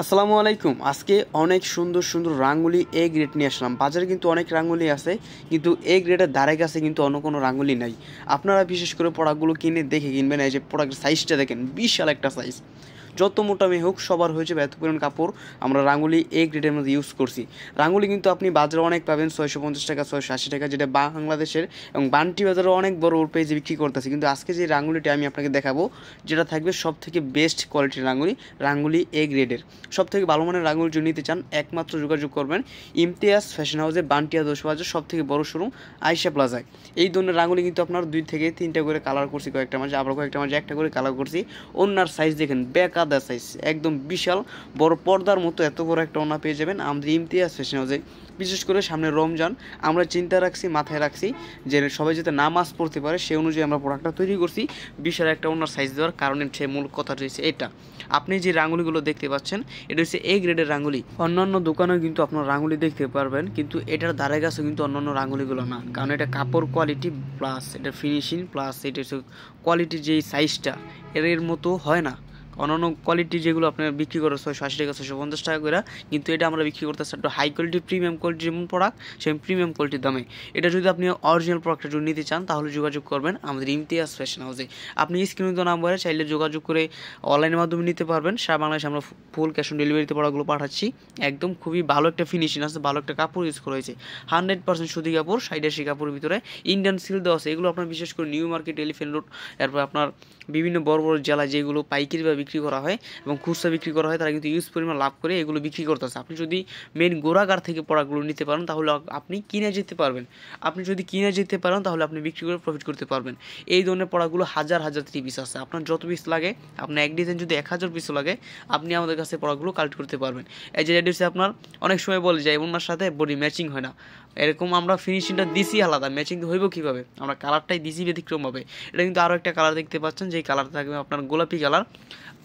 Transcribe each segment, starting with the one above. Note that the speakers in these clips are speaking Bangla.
আসসালামু আলাইকুম। আজকে অনেক সুন্দর সুন্দর রাঙ্গুলি এ গ্রেড নিয়ে আসলাম। বাজারে কিন্তু অনেক রাঙ্গুলি আছে, কিন্তু এ গ্রেডের ধারে কাছে কিন্তু অন্য কোনো রাঙ্গুলি নাই। আপনারা বিশেষ করে প্রোডাক্টগুলো কিনে দেখে কিনবেন। এই যে প্রোডাক্টের সাইজটা দেখেন, বিশাল একটা সাইজ। যত মোটা মেয়ে হোক সবার হয়েছে এত পরিমাণ কাপড় আমরা রাঙ্গুলি এ গ্রেডের মধ্যে ইউজ করছি। রাঙ্গুলি কিন্তু আপনি বাজারে অনেক পাবেন 650 টাকা, 680 টাকা, যেটা বাংলাদেশের এবং বান্টি বাজারে অনেক বড় পেজে বিক্রি করতেছে। কিন্তু আজকে যে রাঙ্গুলিটা আমি আপনাকে দেখাবো, যেটা থাকবে সব থেকে বেস্ট কোয়ালিটির রাঙ্গুলি, রাঙ্গুলি এ গ্রেডের। সব থেকে ভালো মানের রাঙ্গুলি যদি নিতে চান একমাত্র যোগাযোগ করবেন ইমতিয়াজ ফ্যাশন হাউসে, বান্টিয়া 10 বাজার সব থেকে বড় শোরুম আয়শা প্লাজায়। এই ধরনের রাঙ্গুলি কিন্তু আপনার 2 থেকে 3টা করে কালার করছি, কয়েকটা মাঝে আবার কয়েকটা মাঝে একটা করে কালার করছি। ওনার সাইজ দেখেন, বেকাদা সাইজ, একদম বিশাল বড় পর্দার মতো এত বড় একটা ওনা পেয়ে যাবেন আমাদের ইমতিয়াজ ফ্যাশন হাউসে। বিশেষ করে সামনে রমজান, আমরা চিন্তা রাখছি, মাথায় রাখছি যে সবাই যাতে নামাজ পড়তে পারে, সেই অনুযায়ী আমরা প্রোডাক্টটা তৈরি করছি। বিশাল একটা ওনার সাইজ দেওয়ার কারণে সে মূল কথা রয়েছে এটা। আপনি যে রাঙ্গুলিগুলো দেখতে পাচ্ছেন, এটা হচ্ছে এ গ্রেডের রাঙ্গুলি। অন্যান্য দোকানেও কিন্তু আপনার রাঙ্গুলি দেখতে পারবেন, কিন্তু এটার ধারে কাছে কিন্তু অন্যান্য রাঙ্গুলিগুলো না, কারণ এটা কাপড় কোয়ালিটি প্লাস এটা ফিনিশিং প্লাস এটা হচ্ছে কোয়ালিটি, যেই সাইজটা এর মতো হয় না। অন্যান্য কোয়ালিটি যেগুলো আপনার বিক্রি করে 680 টাকা, 650 টাকা করে, কিন্তু এটা আমরা বিক্রি করতেছি একটু হাই কোয়ালিটি, প্রিমিয়াম কোয়ালিটি যেমন প্রোডাক্ট সেই প্রিমিয়াম কোয়ালিটির দামে। এটা যদি আপনি অরিজিনাল প্রোডাক্টটা যদি নিতে চান তাহলে যোগাযোগ করবেন আমাদের ইমতিয়াজ ফ্যাশন হাউসে। আপনি স্ক্রিনে তো নাম্বারে চাইলে যোগাযোগ করে অনলাইনের মাধ্যমে নিতে পারবেন। সারা বাংলাদেশে আমরা ফুল ক্যাশ অন ডেলিভারিতে প্রোডাক্টগুলো পাঠাচ্ছি। একদম খুবই ভালো একটা ফিনিশিং আছে, ভালো একটা কাপড় ইউজ করা হয়েছে, 100% সুতি কাপড়, 60 কাপড়ের ভিতরে ইন্ডিয়ান সিল দেওয়া আছে। এগুলো আপনার বিশেষ করে নিউ মার্কেট, এলিফ্যান্ট রোড, এরপর আপনার বিভিন্ন বড় বড় জেলায় যেগুলো পাইকারি বা বিক্রি করা হয় এবং খুচরা বিক্রি করা হয়, তারা কিন্তু ইউজ পরিমাণ লাভ করে এগুলো বিক্রি করতেছে। আপনি যদি মেন গোড়াগার থেকে প্রোডাক্টগুলো নিতে পারেন তাহলে আপনি কিনে যেতে পারবেন। আপনি যদি কিনে যেতে পারেন তাহলে আপনি বিক্রি করে প্রফিট করতে পারবেন। এই ধরনের প্রোডাক্টগুলো হাজার হাজার পিস আছে। আপনার যত পিস লাগে, আপনার এক ডিজাইন যদি 1000 পিসও লাগে, আপনি আমাদের কাছে প্রোডাক্টগুলো কালেক্ট করতে পারবেন। এই যে এটা হচ্ছে আপনার অনেক সময় বলে যায় ওনার সাথে বডি ম্যাচিং হয় না, এরকম আমরা ফিনিশিংটা দিছি আলাদা, ম্যাচিং হইব কীভাবে, আমরা কালারটাই দিছি ব্যতিক্রমভাবে। এটা কিন্তু আরও একটা কালার দেখতে পাচ্ছেন, যেই কালার থাকবে আপনার গোলাপি কালার,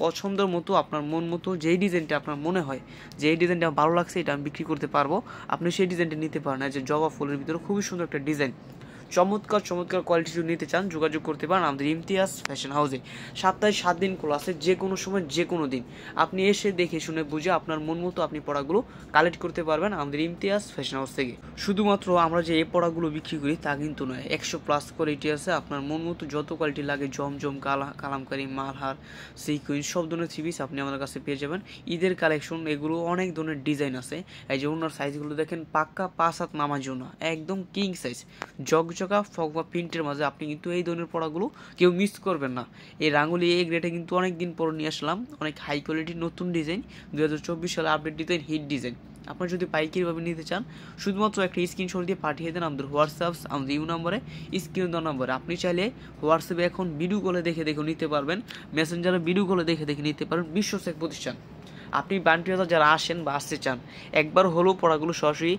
পছন্দের মতো আপনার মন মতো যেই ডিজাইনটা আপনার মনে হয় যে এই ডিজাইনটা ভালো লাগছে, এটা আমি বিক্রি করতে পারবো, আপনি সেই ডিজাইনটা নিতে পারেন। যে জবা ফুলের ভিতরে খুবই সুন্দর একটা ডিজাইন, চমৎকার চমৎকার কোয়ালিটি যদি নিতে চান যোগাযোগ করতে পারেন আমাদের ইমতিয়াজ ফ্যাশন হাউসে। সপ্তাহে 7 দিন খোলা আছে, যে কোনো সময় যে কোনো দিন আপনি এসে দেখে শুনে বুঝে আপনার মন মতো আপনি পড়াগুলো কালেক্ট করতে পারবেন আমাদের ইমতিয়াজ ফ্যাশন হাউস থেকে। শুধুমাত্র আমরা যে এই পড়াগুলো বিক্রি করি তা কিন্তু নয়, 100+ কোয়ালিটি আছে। আপনার মন মতো যত কোয়ালিটি লাগে, জমজম, কালামকারি, মালহার, সিকুইন, সব ধরনের থ্রি পিস আপনি আমাদের কাছে পেয়ে যাবেন। ঈদের কালেকশন, এগুলো অনেক ধরনের ডিজাইন আছে। এই যে ওনার সাইজগুলো দেখেন, পাক্কা 5 হাত নামার জন্য একদম কিং সাইজ, জগজগা ফগবা প্রিন্টের মাঝে আপনি কিন্তু এই ধরনের পড়াগুলো কেউ মিস করবেন না। এই রাঙ্গুলি এই গ্রেডে কিন্তু অনেক দিন পর নিয়ে আসলাম, অনেক হাই কোয়ালিটির নতুন ডিজাইন, 2024 সালে আপডেট ডিজাইন, হিট ডিজাইন। আপনারা যদি পাইকারিভাবে নিতে চান শুধুমাত্র একটা স্ক্রিনশট দিয়ে পাঠিয়ে দেন আমাদের হোয়াটসঅ্যাপ, আমাদের ইউ নাম্বারে, স্ক্রিন দেওয়া নাম্বারে। আপনি চাইলে হোয়াটসঅ্যাপে এখন ভিডিও কলে দেখে দেখে নিতে পারবেন, মেসেঞ্জারে ভিডিও কলে দেখে দেখে নিতে পারবেন। বিশ্বস্ত প্রতিষ্ঠান। আপনি বান্টি বাজার যারা আসেন বা আসতে চান, একবার হলেও পড়াগুলো সরাসরি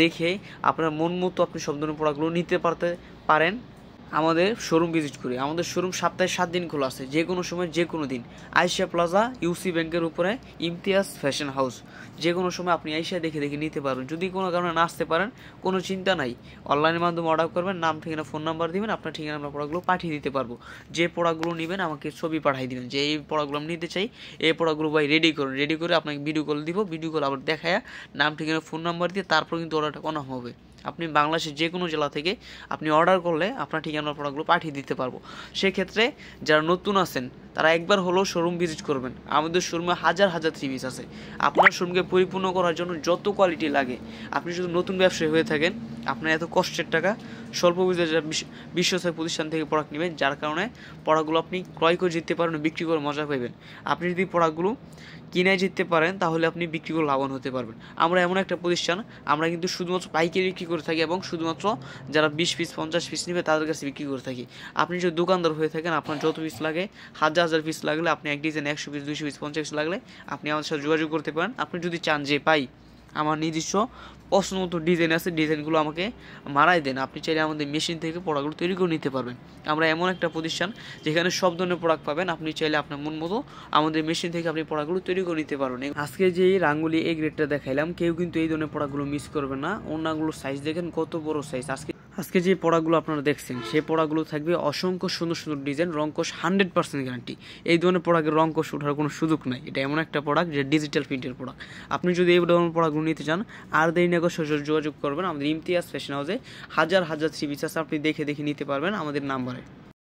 দেখে আপনার মন মতো আপনি সব ধরনের পড়াগুলো নিতে পারেন আমাদের শোরুম ভিজিট করি। আমাদের শোরুম সপ্তাহে 7 দিন খোলা আছে, যে কোনো সময় যে কোনো দিন। আয়শা প্লাজা, ইউসি ব্যাংকের উপরে ইমতিয়াজ ফ্যাশন হাউস। যে কোনো সময় আপনি আয়শা দেখে দেখে নিতে পারবেন। যদি কোনো কারণে না আসতে পারেন, কোনো চিন্তা নাই, অনলাইনের মাধ্যমে অর্ডার করবেন, নাম ঠিকানা ফোন নাম্বার দিবেন, আপনার ঠিকানা আমরা পড়াগুলো পাঠিয়ে দিতে পারবো। যে পড়াগুলো নেবেন আমাকে ছবি পাঠিয়ে দিবেন যে এই পড়াগুলো আমি নিতে চাই, এই পড়াগুলো ভাই রেডি করুন। রেডি করে আপনাকে ভিডিও কল দিব, ভিডিও কল আবার দেখায় নাম ঠিকানা ফোন নাম্বার দিয়ে তারপর কিন্তু অর্ডারটা কনফার্ম হবে। আপনি বাংলাদেশের যে কোনো জেলা থেকে আপনি অর্ডার করলে আপনার ঠিকানার প্রোডাক্টগুলো পাঠিয়ে দিতে পারবো। সেক্ষেত্রে যারা নতুন আছেন তারা একবার হলেও শোরুম ভিজিট করবেন। আমাদের শোরুমে হাজার হাজার থ্রি পিস আছে। আপনার শোরুমকে পরিপূর্ণ করার জন্য যত কোয়ালিটি লাগে, আপনি যদি নতুন ব্যবসায়ী হয়ে থাকেন, আপনার এত কষ্টের টাকা স্বল্প পুঁজিতে বিশ্বস্ত প্রতিষ্ঠান থেকে প্রোডাক্ট নেবেন, যার কারণে প্রোডাক্টগুলো আপনি ক্রয় করে জিততে পারেন, বিক্রি করে মজা পাবেন। আপনি যদি প্রোডাক্টগুলো কিনে জিততে পারেন তাহলে আপনি বিক্রি করে লাভবান হতে পারবেন। আমরা এমন একটা প্রতিষ্ঠান, আমরা কিন্তু শুধুমাত্র পাইকারি বিক্রি করে থাকি এবং শুধুমাত্র যারা 20 পিস 50 পিস নেবে তাদের কাছে বিক্রি করে থাকি। আপনি যদি দোকানদার হয়ে থাকেন, আপনার যত পিস লাগে, হাজার হাজার পিস লাগলে, আপনি এক ডিজাইন 100 পিস 200 পিস 50 পিস লাগলে আপনি আমাদের সাথে যোগাযোগ করতে পারেন। আপনি যদি চান যে পাই আমার নিজস্ব পছন্দ মতো ডিজাইন আছে, ডিজাইনগুলো আমাকে মারাই দেন, আপনি চাইলে আমাদের মেশিন থেকে প্রোডাক্টগুলো তৈরি করে নিতে পারবেন। আমরা এমন একটা প্রতিষ্ঠান যেখানে সব ধরনের প্রোডাক্ট পাবেন, আপনি চাইলে আপনার মন মতো আমাদের মেশিন থেকে আপনি প্রোডাক্টগুলো তৈরি করে নিতে পারবেন। আজকে যে রাঙ্গুলি এই গ্রেডটা দেখাইলাম, কেউ কিন্তু এই ধরনের প্রোডাক্টগুলো মিস করবে না। ওনাগুলোর সাইজ দেখেন কত বড় সাইজ। আজকে যে পড়াগুলো আপনারা দেখছেন সেই পড়াগুলো থাকবে অসংখ্য সুন্দর সুন্দর ডিজাইন, রংকশ 100% গ্যারান্টি। এই ধরনের প্রোডাক্টের রংকশ ওঠার কোনো সুযোগ নাই। এটা এমন একটা প্রোডাক্ট যে ডিজিটাল প্রিন্টের প্রোডাক্ট। আপনি যদি এই ধরনের প্রোডাক্টগুলো নিতে চান আর দেরি না করে সরাসরি যোগাযোগ করবেন আমাদের ইমতিয়াজ ফ্যাশন হাউসে। হাজার হাজার থ্রি পিস আছে, আপনি দেখে দেখে নিতে পারবেন আমাদের নাম্বারে।